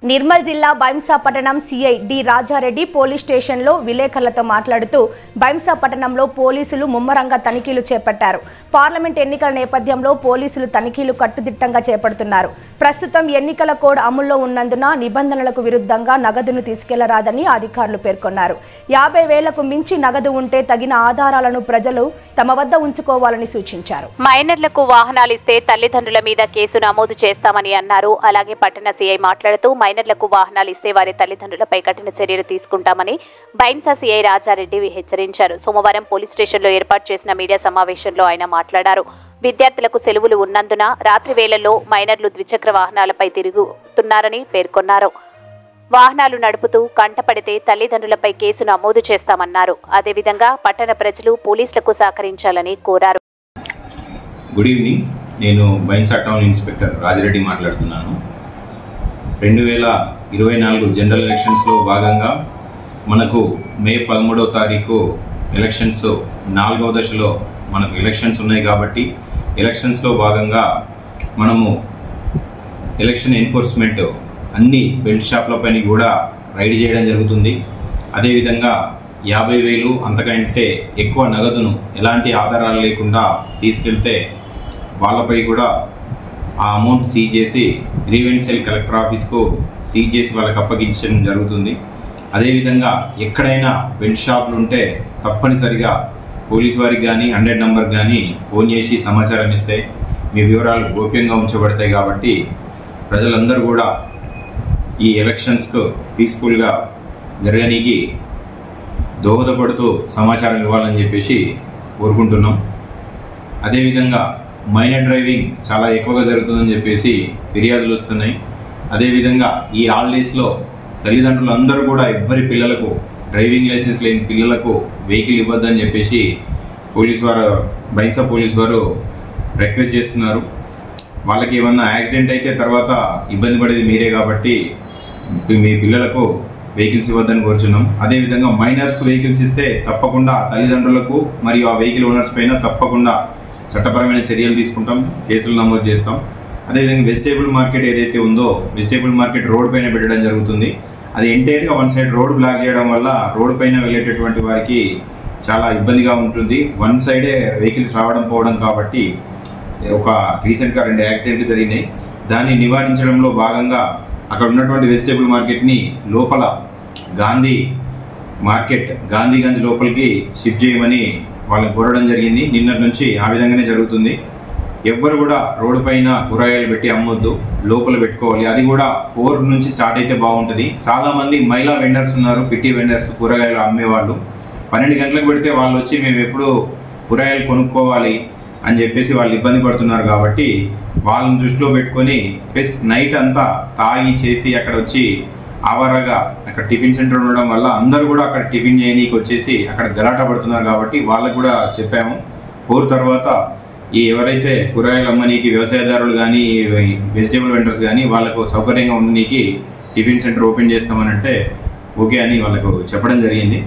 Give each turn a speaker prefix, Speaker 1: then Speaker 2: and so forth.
Speaker 1: నిర్మల్ జిల్లా బైంసా పట్టణం CI D Rajareddy police స్టేషన్లో విలేకరులతో మాట్లాడుతూ బైంసా పట్టణంలో పోలీసులు ముమ్మరంగా తనిఖీలు చేపట్టారు. పార్లమెంట్ ఎన్నికల నేపథ్యంలో పోలీసులు తనిఖీలు కట్టుదిట్టంగా చేపడుతున్నారు. ప్రస్తుతం ఎన్నికల కోడ్ అమల్లో ఉన్నందున నిబంధనలకు విరుద్ధంగా నగదును తీసుకెళ్లరాదని అధికారులు పేర్కొన్నారు. 50,000కు మించి నగదు ఉంటే తగిన ఆధారాలను ప్రజలు తమ వద్ద ఉంచుకోవాలని సూచించారు.
Speaker 2: మైనర్లకు వాహనాలు ఇస్తే తల్లిదండ్రుల మీద కేసు నమోదు చేస్తామని అన్నారు. అలాగే పట్టణ సిఐ మాట్లాడుతూ మైనర్లకు వాహనాలు ఇస్తే వారి తల్లిదండ్రులపై కఠిన చర్యలు తీసుకుంటామని బైంసా సిఐ రాజారెడ్డి హెచ్చరించారు. సోమవారం పోలీస్ స్టేషన్లో ఏర్పాటు చేసిన మీడియా సమావేశంలో ఆయన మాట్లాడారు. విద్యార్థులకు సెలవులు ఉన్నందున రాత్రి వేళల్లో మైనర్లు ద్విచక్ర వాహనాలపై తిరుగుతున్నారని పేర్కొన్నారు. వాహనాలు నడుపుతూ కంటపడితే తల్లిదండ్రులపై కేసు నమోదు చేస్తామన్నారు. అదేవిధంగా పట్టణ ప్రజలు పోలీసులకు సహకరించాలని కోరారు.
Speaker 3: గుడ్ ఈవినింగ్, నేను బైంసా టౌన్ ఇన్స్పెక్టర్ రాజిరెడ్డి మాట్లాడుతున్నాను. 2024 జనరల్ ఎలక్షన్స్లో భాగంగా మనకు మే 13వ తారీఖు ఎలక్షన్స్ 4వ దశలో మనకు ఎలక్షన్స్ ఉన్నాయి. కాబట్టి ఎలక్షన్స్లో భాగంగా మనము ఎలక్షన్ ఎన్ఫోర్స్మెంట్ అన్ని బెల్ట్ షాప్లపైన కూడా రైడ్ చేయడం జరుగుతుంది. అదేవిధంగా 50,000 అంతకంటే ఎక్కువ నగదును ఎలాంటి ఆధారాలు లేకుండా తీసుకెళ్తే వాళ్ళపై కూడా ఆ అమౌంట్ సీజ్ చేసి గ్రీవెన్స్ సెల్ కలెక్టర్ ఆఫీస్కు సీజ్ చేసి వాళ్ళకి అప్పగించడం జరుగుతుంది. అదేవిధంగా ఎక్కడైనా బెల్ట్ షాపులు ఉంటే తప్పనిసరిగా పోలీస్ వారికి కానీ 100 నంబర్ కానీ ఫోన్ చేసి సమాచారం ఇస్తే మీ వివరాలు గోప్యంగా ఉంచబడతాయి. కాబట్టి ప్రజలందరూ కూడా ఈ ఎలక్షన్స్కు పీస్ఫుల్గా జరగనీకి దోహదపడుతూ సమాచారం ఇవ్వాలని చెప్పేసి కోరుకుంటున్నాం. అదేవిధంగా మైనర్ డ్రైవింగ్ చాలా ఎక్కువగా జరుగుతుందని చెప్పేసి ఫిర్యాదులు వస్తున్నాయి. అదేవిధంగా ఈ హాలిడేస్లో తల్లిదండ్రులు అందరూ కూడా ఎవ్వరి పిల్లలకు డ్రైవింగ్ లైసెన్స్ లేని పిల్లలకు వెహికల్ ఇవ్వద్దని చెప్పేసి బైంసా పోలీస్ వారు రిక్వెస్ట్ చేస్తున్నారు. వాళ్ళకి ఏమన్నా యాక్సిడెంట్ అయితే తర్వాత ఇబ్బంది పడేది మీరే, కాబట్టి మీ పిల్లలకు వెహికల్స్ ఇవ్వద్దని కోరుచున్నాం. అదేవిధంగా మైనర్స్కు వెహికల్స్ ఇస్తే తప్పకుండా తల్లిదండ్రులకు మరియు ఆ వెహికల్ ఓనర్స్ పైన తప్పకుండా చట్టపరమైన చర్యలు తీసుకుంటాం, కేసులు నమోదు చేస్తాం. అదేవిధంగా వెజిటేబుల్ మార్కెట్ ఏదైతే ఉందో వెజిటేబుల్ మార్కెట్ రోడ్ పైన పెట్టడం జరుగుతుంది. అది ఎంటైర్గా వన్ సైడ్ రోడ్ బ్లాక్ చేయడం వల్ల రోడ్ పైన వెళ్ళేటటువంటి వారికి చాలా ఇబ్బందిగా ఉంటుంది. వన్ సైడే వెహికల్స్ రావడం పోవడం, కాబట్టి ఒక రీసెంట్గా 2 యాక్సిడెంట్లు జరిగినాయి. దాన్ని నివారించడంలో భాగంగా అక్కడ ఉన్నటువంటి వెజిటేబుల్ మార్కెట్ని లోపల గాంధీగంజ్ లోపలికి షిఫ్ట్ చేయమని వాళ్ళని కోరడం జరిగింది. నిన్నటి నుంచి ఆ విధంగానే జరుగుతుంది. ఎవ్వరు కూడా రోడ్డు పైన కూరగాయలు పెట్టి అమ్మొద్దు, లోపల పెట్టుకోవాలి. అది కూడా 4 నుంచి స్టార్ట్ అయితే బాగుంటుంది. చాలామంది మహిళా వెండర్స్ ఉన్నారు, పిట్టి వెండర్స్, కూరగాయలు అమ్మేవాళ్ళు. 12 గంటలకు పెడితే వాళ్ళు వచ్చి మేము ఎప్పుడు కూరగాయలు కొనుక్కోవాలి అని చెప్పేసి వాళ్ళు ఇబ్బంది పడుతున్నారు. కాబట్టి వాళ్ళని దృష్టిలో పెట్టుకొని ప్లస్ నైట్ అంతా తాగి చేసి అక్కడ వచ్చి ఆవారగా అక్కడ టిఫిన్ సెంటర్ ఉండడం వల్ల అందరూ కూడా అక్కడ టిఫిన్ చేయనీకి వచ్చేసి అక్కడ గలాట పడుతున్నారు. కాబట్టి వాళ్ళకు కూడా చెప్పాము 4 తర్వాత ఎవరైతే కూరగాయలు అమ్మనీకి వ్యవసాయదారులు కానీ వెజిటేబుల్ వెండర్స్ కానీ వాళ్ళకు సౌకర్యంగా ఉండనీకి టిఫిన్ సెంటర్ ఓపెన్ చేస్తామని అంటే ఓకే అని వాళ్ళకు చెప్పడం జరిగింది.